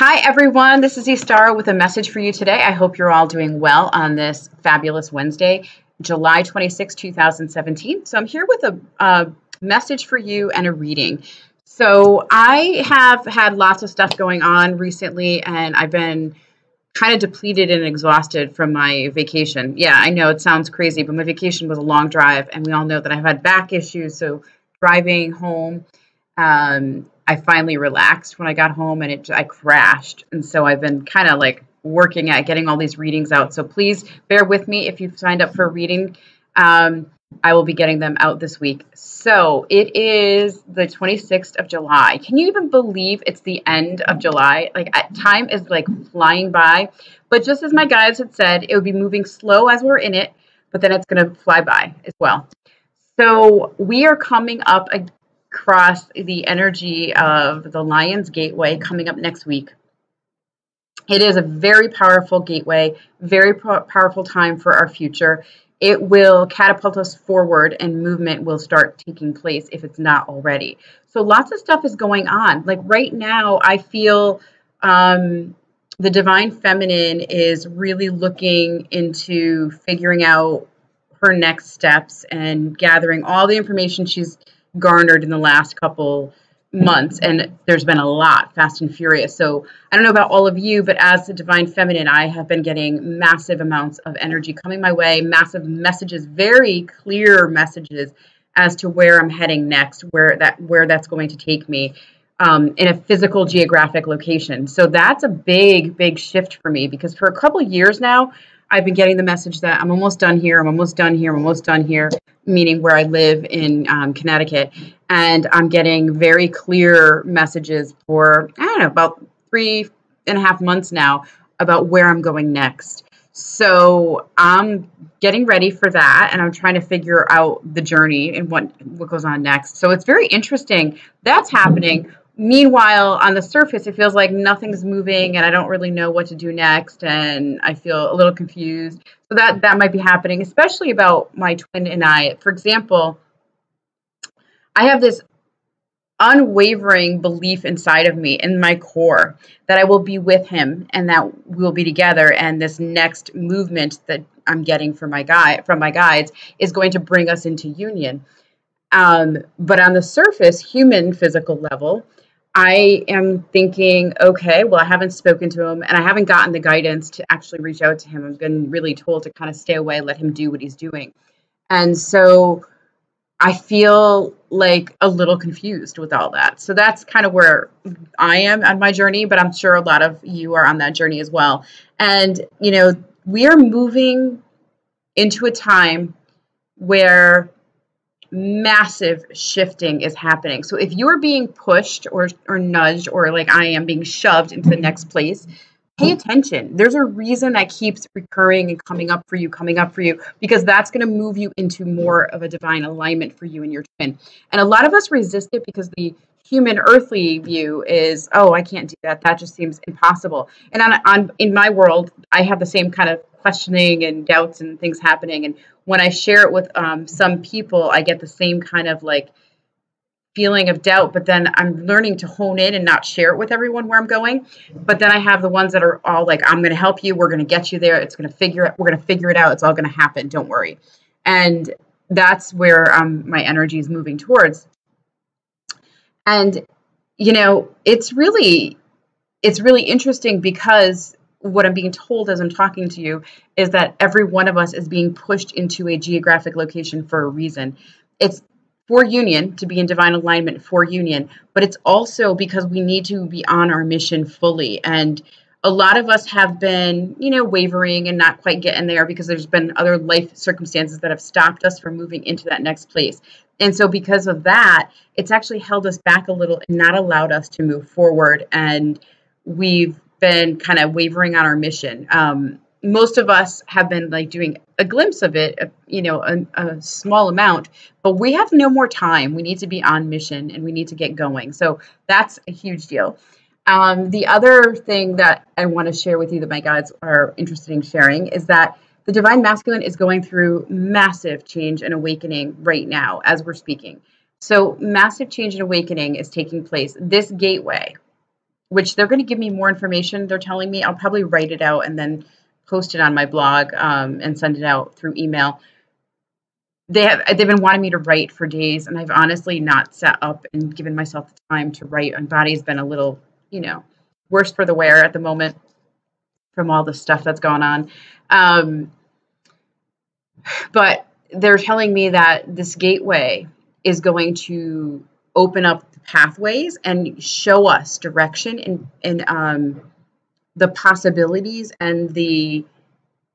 Hi, everyone. This is EstaRa with a message for you today. I hope you're all doing well on this fabulous Wednesday, July 26, 2017. So I'm here with a message for you and a reading. So I have had lots of stuff going on recently, and I've been kind of depleted and exhausted from my vacation. Yeah, I know it sounds crazy, but my vacation was a long drive, and we all know that I've had back issues. So driving home, I finally relaxed when I got home, and I crashed. And so I've been kind of like working at getting all these readings out. So please bear with me if you've signed up for a reading. I will be getting them out this week. So it is the 26th of July. Can you even believe it's the end of July? Like time is like flying by. But just as my guides had said, it would be moving slow as we're in it, but then it's going to fly by as well. So we are coming up across the energy of the Lion's Gateway coming up next week. It is a very powerful gateway, very powerful time for our future. It will catapult us forward, and movement will start taking place if it's not already. So lots of stuff is going on. Like right now, I feel the divine feminine is really looking into figuring out her next steps and gathering all the information she's garnered in the last couple months, and there's been a lot, fast and furious. So I don't know about all of you, but as the divine feminine, I have been getting massive amounts of energy coming my way, massive messages, very clear messages as to where I'm heading next, where that's going to take me in a physical geographic location. So that's a big shift for me, because for a couple years now I've been getting the message that I'm almost done here, I'm almost done here, I'm almost done here, meaning where I live in Connecticut. And I'm getting very clear messages for, I don't know, about 3.5 months now about where I'm going next. So I'm getting ready for that, and I'm trying to figure out the journey and what goes on next. So it's very interesting. That's happening. Meanwhile, on the surface, it feels like nothing's moving, and I don't really know what to do next, and I feel a little confused. So that might be happening, especially about my twin and I. For example, I have this unwavering belief inside of me, in my core, that I will be with him and that we'll be together. And this next movement that I'm getting from my guides is going to bring us into union. But on the surface, human physical level, I am thinking, okay, well, I haven't spoken to him, and I haven't gotten the guidance to actually reach out to him. I've been really told to kind of stay away, let him do what he's doing. And so I feel like a little confused with all that. So that's kind of where I am on my journey, but I'm sure a lot of you are on that journey as well. And, you know, we are moving into a time where massive shifting is happening. So if you're being pushed or nudged, or like I am being shoved into the next place, pay attention. There's a reason that keeps recurring and coming up for you, because that's going to move you into more of a divine alignment for you and your twin. And a lot of us resist it because the human earthly view is, oh, I can't do that. That just seems impossible. And in my world, I have the same kind of questioning and doubts and things happening. And when I share it with some people, I get the same kind of like feeling of doubt, but then I'm learning to hone in and not share it with everyone where I'm going. But then I have the ones that are all like, I'm going to help you. We're going to get you there. We're going to figure it out. It's all going to happen. Don't worry. And that's where my energy is moving towards. And, you know, it's really interesting, because what I'm being told as I'm talking to you is that every one of us is being pushed into a geographic location for a reason. It's for union, to be in divine alignment for union, but it's also because we need to be on our mission fully. And a lot of us have been, you know, wavering and not quite getting there because there's been other life circumstances that have stopped us from moving into that next place. And so because of that, it's actually held us back a little and not allowed us to move forward. And we've been kind of wavering on our mission. Most of us have been like doing a glimpse of it, you know, a small amount, but we have no more time. We need to be on mission, and we need to get going. So that's a huge deal. The other thing that I want to share with you that my guides are interested in sharing is that the divine masculine is going through massive change and awakening right now as we're speaking. So massive change and awakening is taking place. This gateway which they're going to give me more information. They're telling me I'll probably write it out and then post it on my blog and send it out through email. They've been wanting me to write for days, and I've honestly not sat up and given myself the time to write. My body's been a little, worse for the wear at the moment from all the stuff that's going on. But they're telling me that this gateway is going to open up the pathways and show us direction and the possibilities and the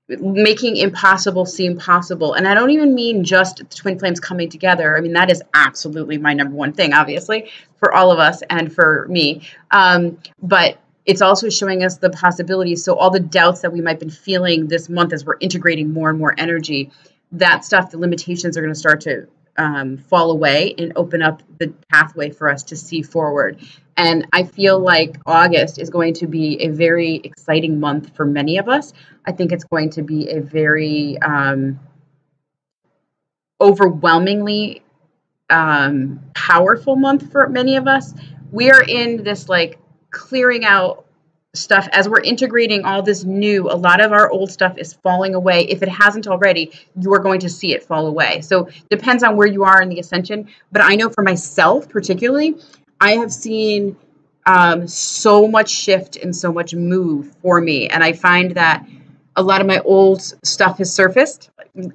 making impossible seem possible. And I don't even mean just the twin flames coming together. I mean, that is absolutely my number one thing, obviously, for all of us and for me. But it's also showing us the possibilities. So all the doubts that we might have been feeling this month as we're integrating more and more energy, that stuff, the limitations are going to start to fall away and open up the pathway for us to see forward. And I feel like August is going to be a very exciting month for many of us. I think it's going to be a very overwhelmingly powerful month for many of us. We are in this like clearing out stuff as we're integrating all this new. A lot of our old stuff is falling away. If it hasn't already, you are going to see it fall away. So depends on where you are in the ascension. But I know for myself particularly, I have seen so much shift and so much move for me. And I find that a lot of my old stuff has surfaced.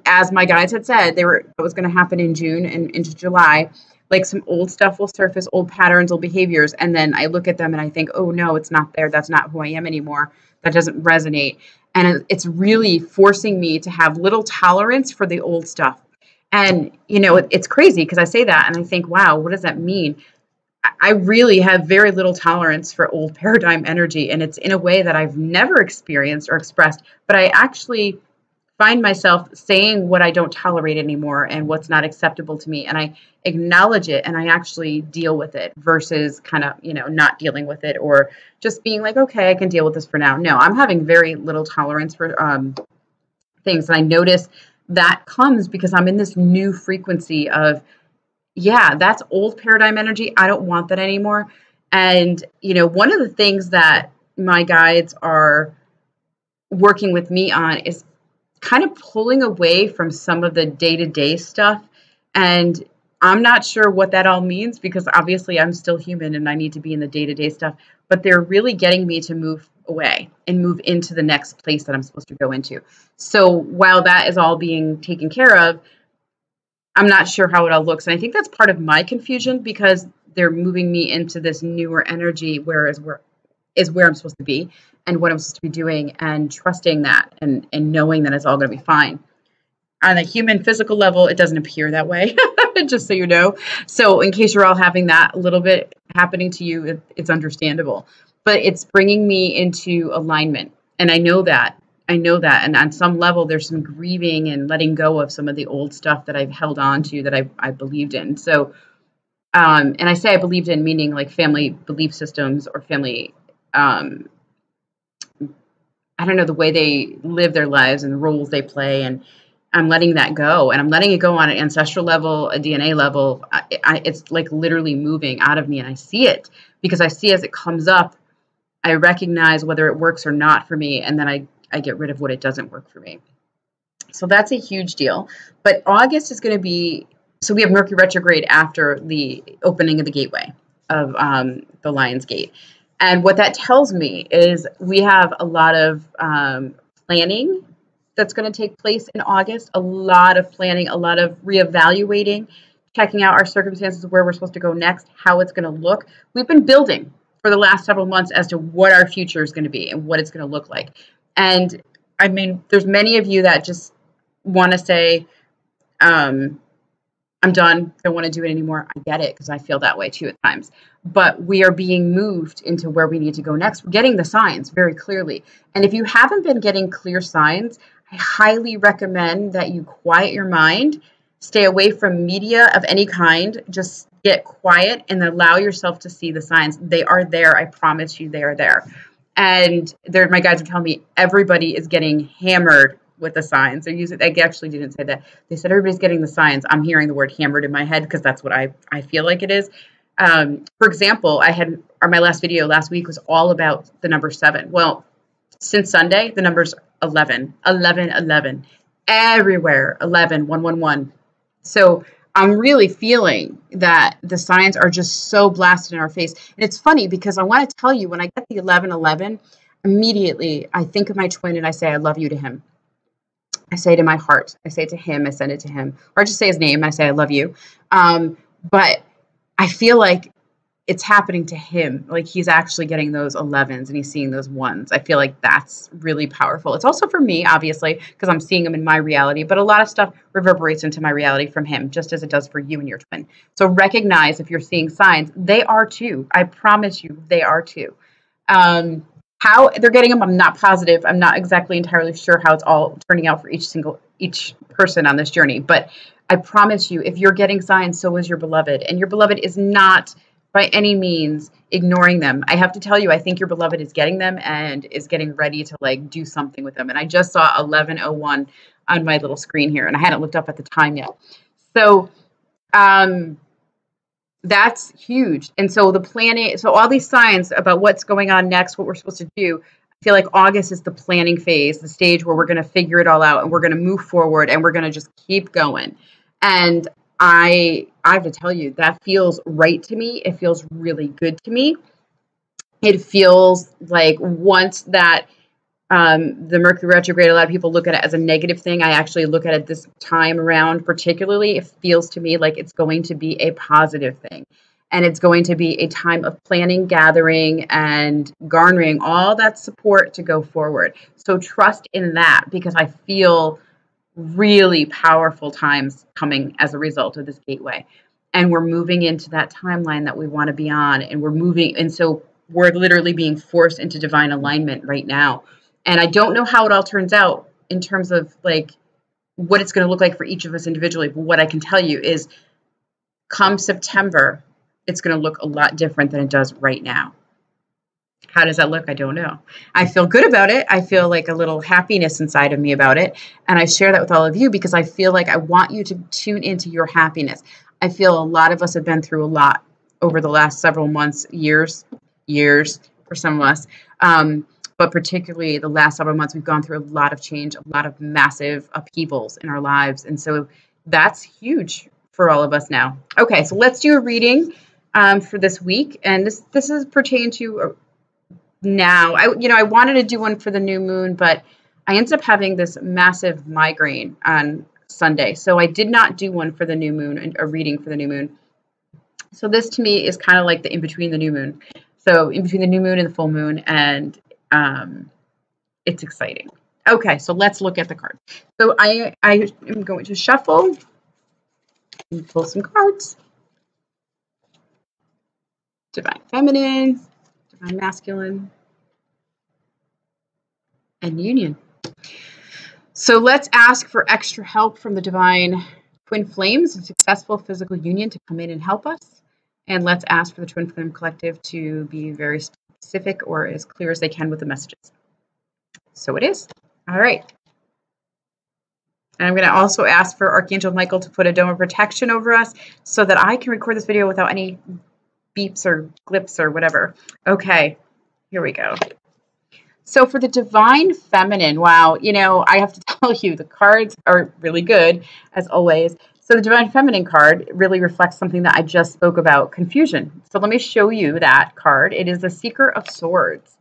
As my guides had said, it was going to happen in June and into July. Like some old stuff will surface, old patterns, old behaviors. And then I look at them and I think, oh no, it's not there. That's not who I am anymore. That doesn't resonate. And it's really forcing me to have little tolerance for the old stuff. And, it's crazy because I say that and I think, wow, what does that mean? I really have very little tolerance for old paradigm energy. And it's in a way that I've never experienced or expressed, but I actually find myself saying what I don't tolerate anymore and what's not acceptable to me. And I acknowledge it and I actually deal with it versus kind of, not dealing with it or just being like, okay, I can deal with this for now. No, I'm having very little tolerance for things. And I notice that comes because I'm in this new frequency of, yeah, that's old paradigm energy. I don't want that anymore. And, one of the things that my guides are working with me on is kind of pulling away from some of the day-to-day stuff. And I'm not sure what that all means because obviously I'm still human and I need to be in the day-to-day stuff, but they're really getting me to move away and move into the next place that I'm supposed to go into. So while that is all being taken care of, I'm not sure how it all looks. And I think that's part of my confusion because they're moving me into this newer energy, where I'm supposed to be and what I'm supposed to be doing and trusting that and knowing that it's all going to be fine. On a human physical level, it doesn't appear that way, just so you know. So in case you're all having that a little bit happening to you, it's understandable. But it's bringing me into alignment. And I know that. And on some level, there's some grieving and letting go of some of the old stuff that I've held on to that I believed in. So, and I say I believed in meaning like family belief systems or family, I don't know, the way they live their lives and the roles they play. And I'm letting that go. And I'm letting it go on an ancestral level, a DNA level. It's like literally moving out of me. And I see it because I see as it comes up, I recognize whether it works or not for me. And then I get rid of what it doesn't work for me. So that's a huge deal. But August is going to be, so we have Mercury retrograde after the opening of the gateway of the Lion's Gate. And what that tells me is we have a lot of planning that's going to take place in August, a lot of planning, a lot of reevaluating, checking out our circumstances, where we're supposed to go next, how it's going to look. We've been building for the last several months as to what our future is going to be and what it's going to look like. And I mean, there's many of you that just want to say, I'm done, don't want to do it anymore. I get it because I feel that way too at times. But we are being moved into where we need to go next. We're getting the signs very clearly. And if you haven't been getting clear signs, I highly recommend that you quiet your mind, stay away from media of any kind, just get quiet and allow yourself to see the signs. They are there. I promise you they are there. And my guides are telling me everybody is getting hammered with the signs. They actually didn't say that. They said everybody's getting the signs. I'm hearing the word hammered in my head because that's what I feel like it is. For example, my last video last week was all about the number 7. Well, since Sunday, the number's 11, 11, 11, everywhere, 11, 111. So I'm really feeling that the signs are just so blasted in our face. And it's funny because I want to tell you, when I get the 1111, immediately I think of my twin and I say, I love you to him. I say it in my heart. I say it to him. I send it to him. Or I just say his name. And I say, I love you. But I feel like it's happening to him. Like he's actually getting those 11s and he's seeing those 1s. I feel like that's really powerful. It's also for me, obviously, because I'm seeing them in my reality, but a lot of stuff reverberates into my reality from him, just as it does for you and your twin. So recognize if you're seeing signs, they are too. I promise you, they are too. How they're getting them, I'm not positive. I'm not exactly entirely sure how it's all turning out for each person on this journey. But I promise you, if you're getting signs, so is your beloved. And your beloved is not by any means ignoring them. I have to tell you, I think your beloved is getting them and is getting ready to like do something with them. And I just saw 1101 on my little screen here, and I hadn't looked up at the time yet. So that's huge. And so the planning, so all these signs about what's going on next, what we're supposed to do, I feel like August is the planning phase, the stage where we're going to figure it all out and we're going to move forward and we're going to just keep going. And I have to tell you, that feels right to me. It feels really good to me. It feels like once that the Mercury retrograde, a lot of people look at it as a negative thing. I actually look at it this time around particularly. It feels to me like it's going to be a positive thing. And it's going to be a time of planning, gathering, and garnering all that support to go forward. So trust in that, because I feel really powerful times coming as a result of this gateway. And we're moving into that timeline that we want to be on. And we're moving. And so we're literally being forced into divine alignment right now. And I don't know how it all turns out in terms of like what it's going to look like for each of us individually. But what I can tell you is come September, it's going to look a lot different than it does right now. How does that look? I don't know. I feel good about it. I feel like a little happiness inside of me about it. And I share that with all of you because I feel like I want you to tune into your happiness. I feel a lot of us have been through a lot over the last several months, years for some of us. But particularly the last several months, we've gone through a lot of change, a lot of massive upheavals in our lives. And so that's huge for all of us now. Okay, so let's do a reading for this week. And this is pertaining to now. I wanted to do one for the new moon, but I ended up having this massive migraine on Sunday. So I did not do one for the new moon, a reading for the new moon. So this to me is kind of like the in-between the new moon. So in between the new moon and the full moon, and it's exciting. Okay, so let's look at the cards. So I am going to shuffle and pull some cards. Divine Feminine, Divine Masculine, and Union. So let's ask for extra help from the Divine Twin Flames, a successful physical union, to come in and help us. And let's ask for the Twin Flame Collective to be very specific or as clear as they can with the messages. So it is. All right. And I'm going to also ask for Archangel Michael to put a dome of protection over us so that I can record this video without any beeps or blips or whatever. Okay, here we go. So for the Divine Feminine, wow, I have to tell you, the cards are really good, as always. So the Divine Feminine card really reflects something that I just spoke about, confusion. So let me show you that card. It is the Seeker of Swords.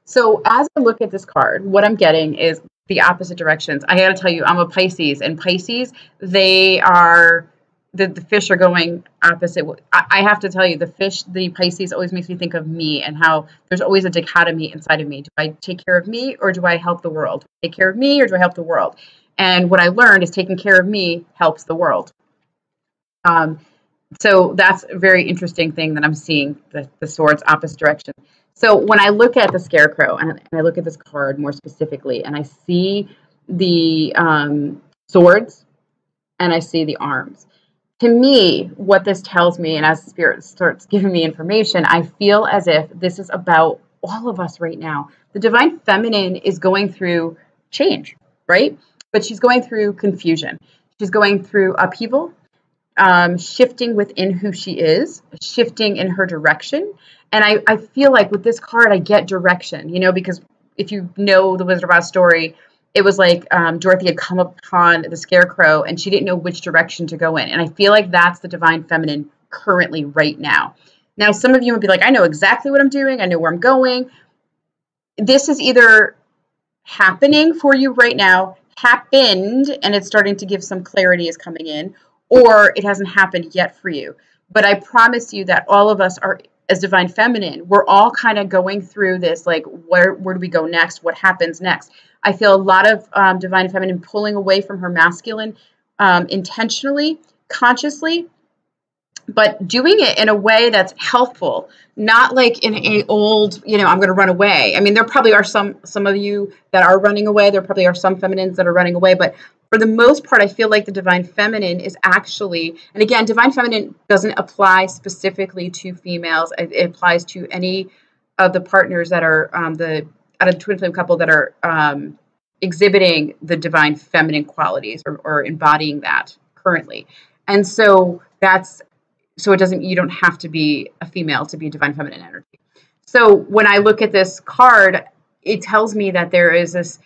So as I look at this card, what I'm getting is the opposite directions. I got to tell you, I'm a Pisces, and Pisces, they are, the fish are going opposite. I have to tell you, the Pisces always makes me think of me and how there's always a dichotomy inside of me. Do I take care of me or do I help the world? Take care of me or do I help the world? And what I learned is taking care of me helps the world. So that's a very interesting thing that I'm seeing, the swords opposite direction. So when I look at the Scarecrow and I look at this card more specifically, and I see the swords and I see the arms, to me, what this tells me, and as Spirit starts giving me information, I feel as if this is about all of us right now. The Divine Feminine is going through change, right? But she's going through confusion. She's going through upheaval. shifting within who she is, shifting in her direction. And I feel like with this card, I get direction, you know, because if you know the Wizard of Oz story, it was like Dorothy had come upon the Scarecrow and she didn't know which direction to go in. And I feel like that's the Divine Feminine currently right now. Now, some of you would be like, I know exactly what I'm doing. I know where I'm going. This is either happening for you right now, happened, and it's starting to give some clarity is coming in, or it hasn't happened yet for you. But I promise you that all of us are, as Divine Feminine, we're all kind of going through this, like, where do we go next? What happens next? I feel a lot of Divine Feminine pulling away from her masculine intentionally, consciously, but doing it in a way that's helpful, not like in a old, you know, I'm going to run away. I mean, there probably are some of you that are running away. There probably are some feminines that are running away, but for the most part, I feel like the Divine Feminine is actually, and again, Divine Feminine doesn't apply specifically to females. It applies to any of the partners that are out of the twin flame couple that are exhibiting the Divine Feminine qualities or embodying that currently. And so so it doesn't, you don't have to be a female to be Divine Feminine energy. So when I look at this card, it tells me that there is this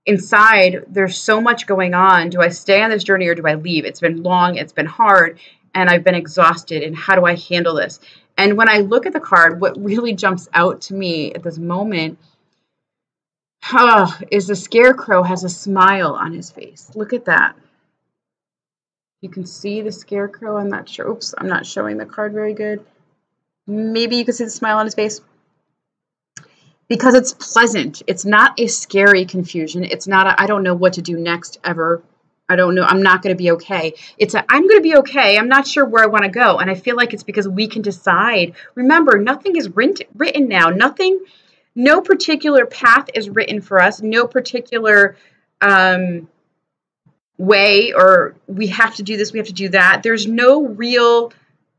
inside, there's so much going on. Do I stay on this journey or do I leave? It's been long, it's been hard, and I've been exhausted. And how do I handle this? And when I look at the card, what really jumps out to me at this moment is the Scarecrow has a smile on his face. Look at that. You can see the Scarecrow. I'm not sure. Oops, I'm not showing the card very good. Maybe you can see the smile on his face. Because it's pleasant. It's not a scary confusion. It's not a, I don't know what to do next ever. I don't know. I'm not going to be okay. It's a, I'm going to be okay. I'm not sure where I want to go. And I feel like it's because we can decide. Remember, nothing is written now. Nothing, no particular path is written for us. No particular way, or we have to do this, we have to do that. There's no real,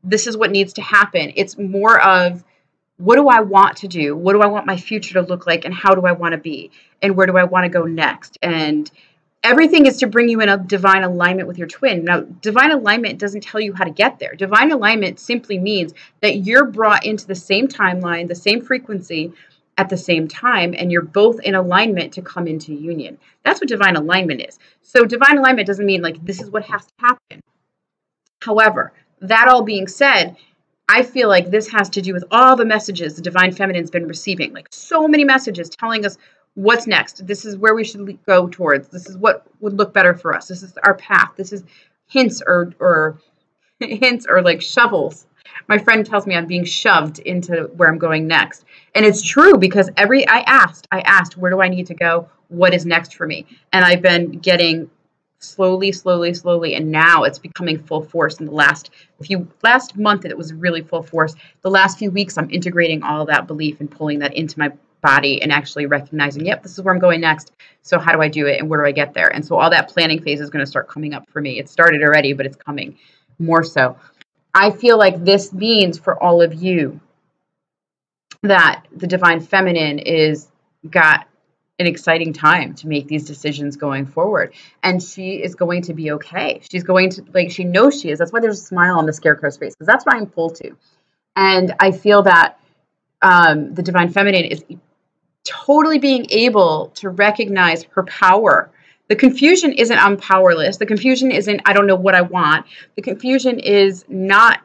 this is what needs to happen. It's more of, what do I want to do? What do I want my future to look like? And how do I want to be? And where do I want to go next? And everything is to bring you in a divine alignment with your twin. Now, divine alignment doesn't tell you how to get there. Divine alignment simply means that you're brought into the same timeline, the same frequency, at the same time, and you're both in alignment to come into union. That's what divine alignment is. So divine alignment doesn't mean like this is what has to happen. However, that all being said, I feel like this has to do with all the messages the Divine Feminine's been receiving, like so many messages telling us what's next. This is where we should go towards. This is what would look better for us. This is our path. This is hints or hints or like shovels. My friend tells me I'm being shoved into where I'm going next. And it's true because I asked, where do I need to go? What is next for me? And I've been getting slowly, and now it's becoming full force in the last month. It was really full force. The last few weeks, I'm integrating all of that belief and pulling that into my body and actually recognizing, yep, this is where I'm going next. So how do I do it? And where do I get there? And so all that planning phase is going to start coming up for me. It started already, but it's coming more so. I feel like this means for all of you that the Divine Feminine is got an exciting time to make these decisions going forward. And she is going to be okay. She's going to, like, she knows she is. That's why there's a smile on the Scarecrow's face, because that's what I'm pulled to. And I feel that the Divine Feminine is totally being able to recognize her power. The confusion isn't I'm powerless. The confusion isn't I don't know what I want. The confusion is not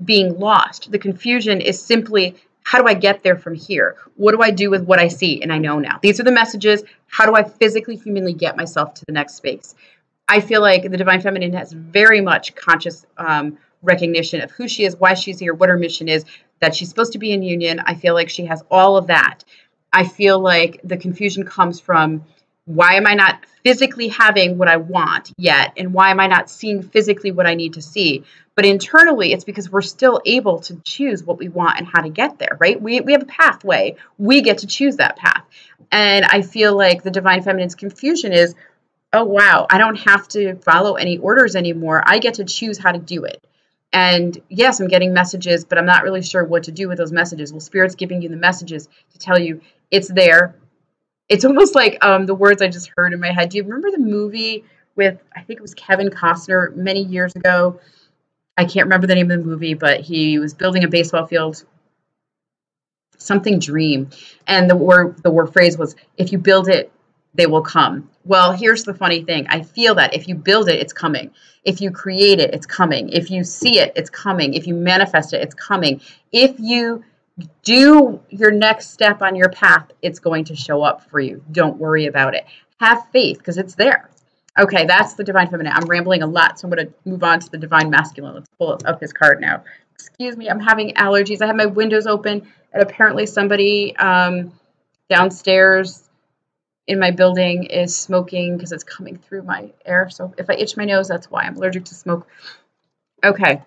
being lost. The confusion is simply, how do I get there from here? What do I do with what I see and I know now? These are the messages. How do I physically, humanly get myself to the next space? I feel like the Divine Feminine has very much conscious recognition of who she is, why she's here, what her mission is, that she's supposed to be in union. I feel like she has all of that. I feel like the confusion comes from, why am I not physically having what I want yet? And why am I not seeing physically what I need to see? But internally, it's because we're still able to choose what we want and how to get there, right? We have a pathway. We get to choose that path. And I feel like the Divine Feminine's confusion is, oh, wow, I don't have to follow any orders anymore. I get to choose how to do it. And yes, I'm getting messages, but I'm not really sure what to do with those messages. Well, Spirit's giving you the messages to tell you it's there. It's almost like the words I just heard in my head. Do you remember the movie with, I think it was Kevin Costner many years ago? I can't remember the name of the movie, but he was building a baseball field, something dream. And the word phrase was, if you build it, they will come. Well, here's the funny thing. I feel that if you build it, it's coming. If you create it, it's coming. If you see it, it's coming. If you manifest it, it's coming. If you do your next step on your path, it's going to show up for you. Don't worry about it. Have faith because it's there. Okay, that's the divine feminine. I'm rambling a lot, so I'm going to move on to the divine masculine. Let's pull up his card now. Excuse me, I'm having allergies. I have my windows open, and apparently somebody downstairs in my building is smoking because it's coming through my air. So if I itch my nose, that's why. I'm allergic to smoke. Okay.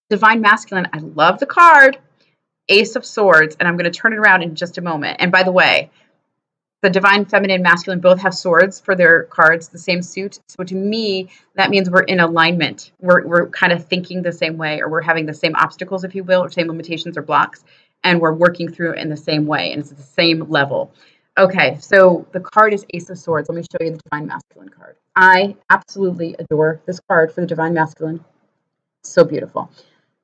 Divine masculine. I love the card. Ace of Swords. And I'm going to turn it around in just a moment. And by the way, the divine feminine masculine both have swords for their cards, the same suit. So to me, that means we're in alignment. We're kind of thinking the same way, or we're having the same obstacles, if you will, or same limitations or blocks. And we're working through it in the same way. And it's at the same level. Okay, so the card is Ace of Swords. Let me show you the Divine Masculine card. I absolutely adore this card for the Divine Masculine. So beautiful.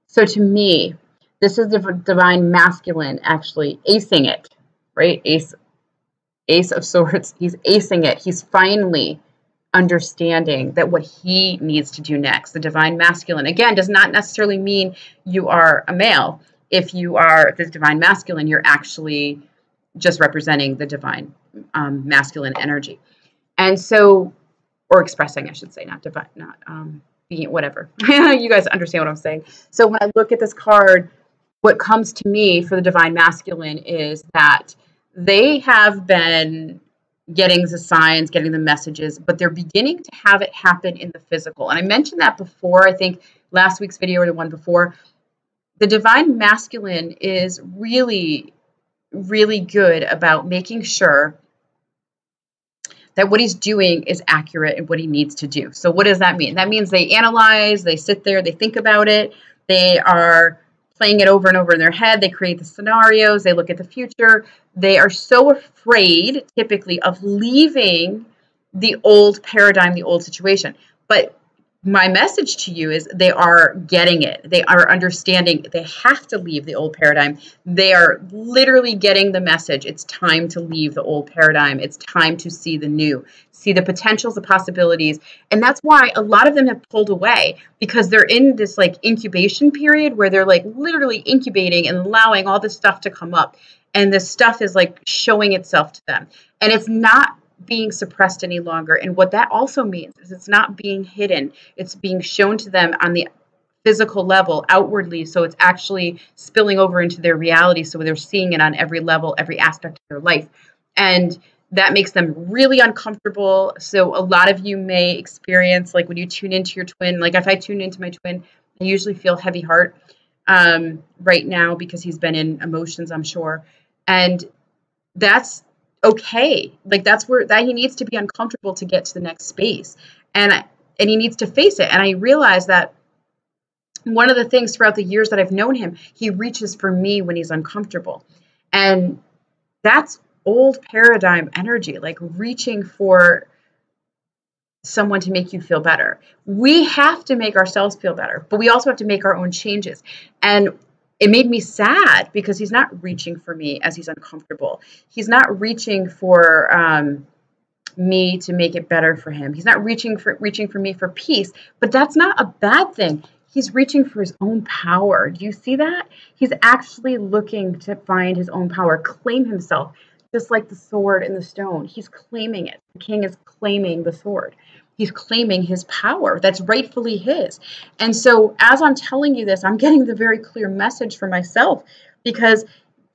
So to me, this is the Divine Masculine actually acing it, right? Ace of Swords. He's acing it. He's finally understanding that what he needs to do next. The Divine Masculine, again, does not necessarily mean you are a male. If you are the Divine Masculine, you're actually just representing the divine masculine energy. And so, or expressing, I should say, not divine, not being, whatever. You guys understand what I'm saying. So when I look at this card, what comes to me for the divine masculine is that they have been getting the signs, getting the messages, but they're beginning to have it happen in the physical. And I mentioned that before, I think last week's video or the one before. The divine masculine is really good about making sure that what he's doing is accurate and what he needs to do. So what does that mean? That means they analyze, they sit there, they think about it, they are playing it over and over in their head, they create the scenarios, they look at the future. They are so afraid, typically, of leaving the old paradigm, the old situation. But my message to you is they are getting it. They are understanding they have to leave the old paradigm. They are literally getting the message. It's time to leave the old paradigm. It's time to see the new, see the potentials, the possibilities. And that's why a lot of them have pulled away, because they're in this like incubation period where they're like literally incubating and allowing all this stuff to come up. And this stuff is like showing itself to them. And it's not being suppressed any longer. And what that also means is it's not being hidden. It's being shown to them on the physical level outwardly. So it's actually spilling over into their reality. So they're seeing it on every level, every aspect of their life. And that makes them really uncomfortable. So a lot of you may experience, like when you tune into your twin, like if I tune into my twin, I usually feel heavy heart right now because he's been in emotions, I'm sure. And that's okay. Like that's where that he needs to be uncomfortable to get to the next space. And he needs to face it. And I realize that one of the things throughout the years that I've known him, he reaches for me when he's uncomfortable. And that's old paradigm energy, like reaching for someone to make you feel better. We have to make ourselves feel better, but we also have to make our own changes. And it made me sad because he's not reaching for me as he's uncomfortable. He's not reaching for me to make it better for him. He's not reaching for me for peace, but that's not a bad thing. He's reaching for his own power. Do you see that? He's actually looking to find his own power, claim himself, just like the sword and the stone. He's claiming it. The king is claiming the sword. He's claiming his power that's rightfully his. And so as I'm telling you this, I'm getting the very clear message for myself, because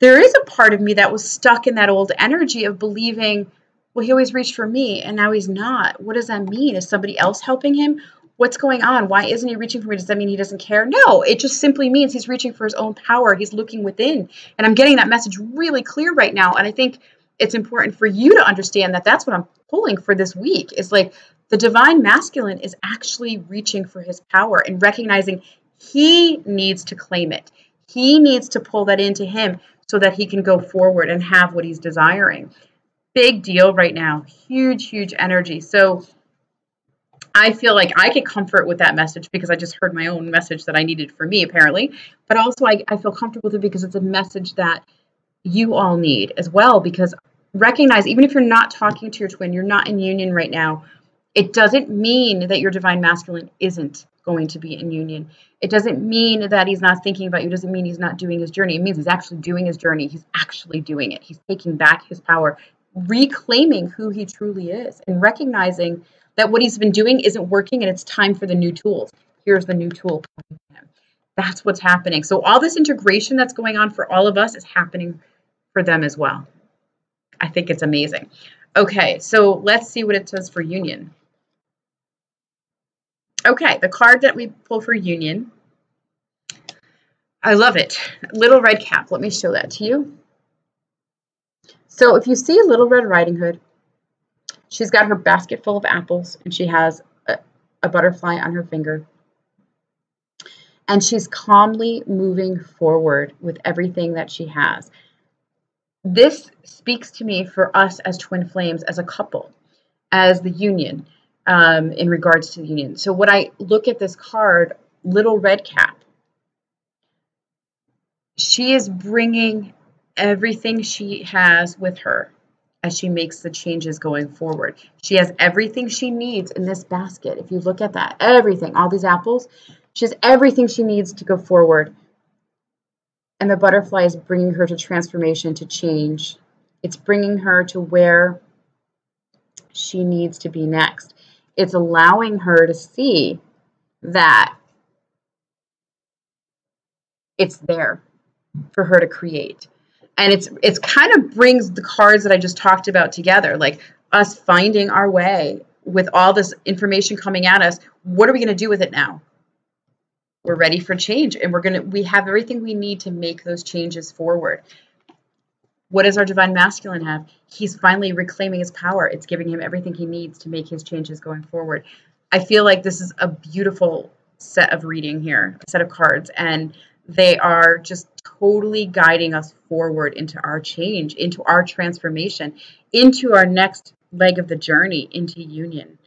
there is a part of me that was stuck in that old energy of believing, well, he always reached for me and now he's not. What does that mean? Is somebody else helping him? What's going on? Why isn't he reaching for me? Does that mean he doesn't care? No, it just simply means he's reaching for his own power. He's looking within. And I'm getting that message really clear right now. And I think it's important for you to understand that that's what I'm pulling for this week, is like the divine masculine is actually reaching for his power and recognizing he needs to claim it. He needs to pull that into him so that he can go forward and have what he's desiring. Big deal right now. Huge, huge energy. So I feel like I get comfort with that message because I just heard my own message that I needed for me, apparently. But also, I feel comfortable with it because it's a message that you all need as well. Because recognize, even if you're not talking to your twin, you're not in union right now, it doesn't mean that your divine masculine isn't going to be in union. It doesn't mean that he's not thinking about you. It doesn't mean he's not doing his journey. It means he's actually doing his journey. He's actually doing it. He's taking back his power, reclaiming who he truly is, and recognizing that what he's been doing isn't working and it's time for the new tools. Here's the new tool coming to him. That's what's happening. So all this integration that's going on for all of us is happening for them as well. I think it's amazing. Okay, so let's see what it says for union. Okay, the card that we pull for union. I love it. Little Red Cap. Let me show that to you. So if you see a Little Red Riding Hood, she's got her basket full of apples and she has a butterfly on her finger. And she's calmly moving forward with everything that she has. This speaks to me for us as twin flames, as a couple, as the union, in regards to the union. So when I look at this card, Little Red Cap, she is bringing everything she has with her as she makes the changes going forward. She has everything she needs in this basket. If you look at that, everything, all these apples, she has everything she needs to go forward. And the butterfly is bringing her to transformation, to change. It's bringing her to where she needs to be next. It's allowing her to see that it's there for her to create. And it's kind of brings the cards that I just talked about together, like us finding our way with all this information coming at us. What are we going to do with it now? We're ready for change, and we have everything we need to make those changes forward. What does our divine masculine have? He's finally reclaiming his power. It's giving him everything he needs to make his changes going forward. I feel like this is a beautiful set of reading here, a set of cards, and they are just totally guiding us forward into our change, into our transformation, into our next leg of the journey, into union.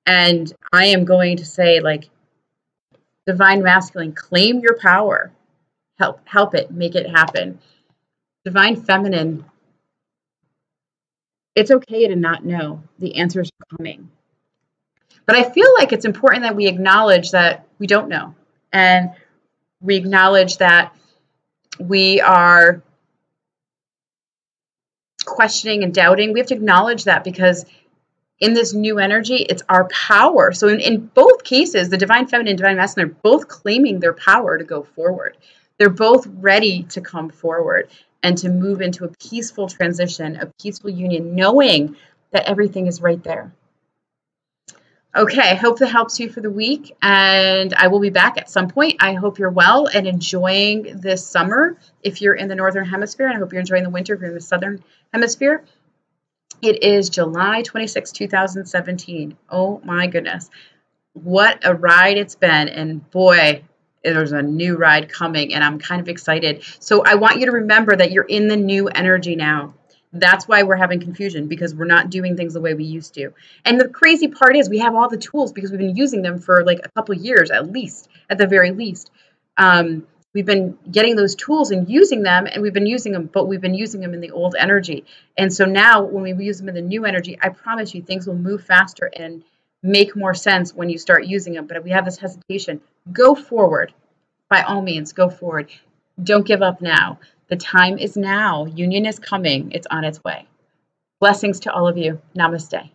And I am going to say, like, divine masculine, claim your power. Help it, make it happen. Divine feminine, it's okay to not know. The answers are coming. But I feel like it's important that we acknowledge that we don't know. And we acknowledge that we are questioning and doubting. We have to acknowledge that, because in this new energy, it's our power. So in both cases, the divine feminine and divine masculine are both claiming their power to go forward. They're both ready to come forward and to move into a peaceful transition, a peaceful union, knowing that everything is right there. Okay, I hope that helps you for the week, and I will be back at some point. I hope you're well and enjoying this summer if you're in the Northern Hemisphere, and I hope you're enjoying the winter if you're in the Southern Hemisphere. It is July 26, 2017. Oh my goodness. What a ride it's been, and boy, there's a new ride coming, and I'm kind of excited. So I want you to remember that you're in the new energy now. That's why we're having confusion, because we're not doing things the way we used to. And the crazy part is we have all the tools because we've been using them for like a couple of years, at the very least. We've been getting those tools and using them, and we've been using them, but we've been using them in the old energy. And so now when we use them in the new energy, I promise you things will move faster and make more sense when you start using them. But if we have this hesitation, go forward. By all means, go forward. Don't give up now. The time is now. Union is coming. It's on its way. Blessings to all of you. Namaste.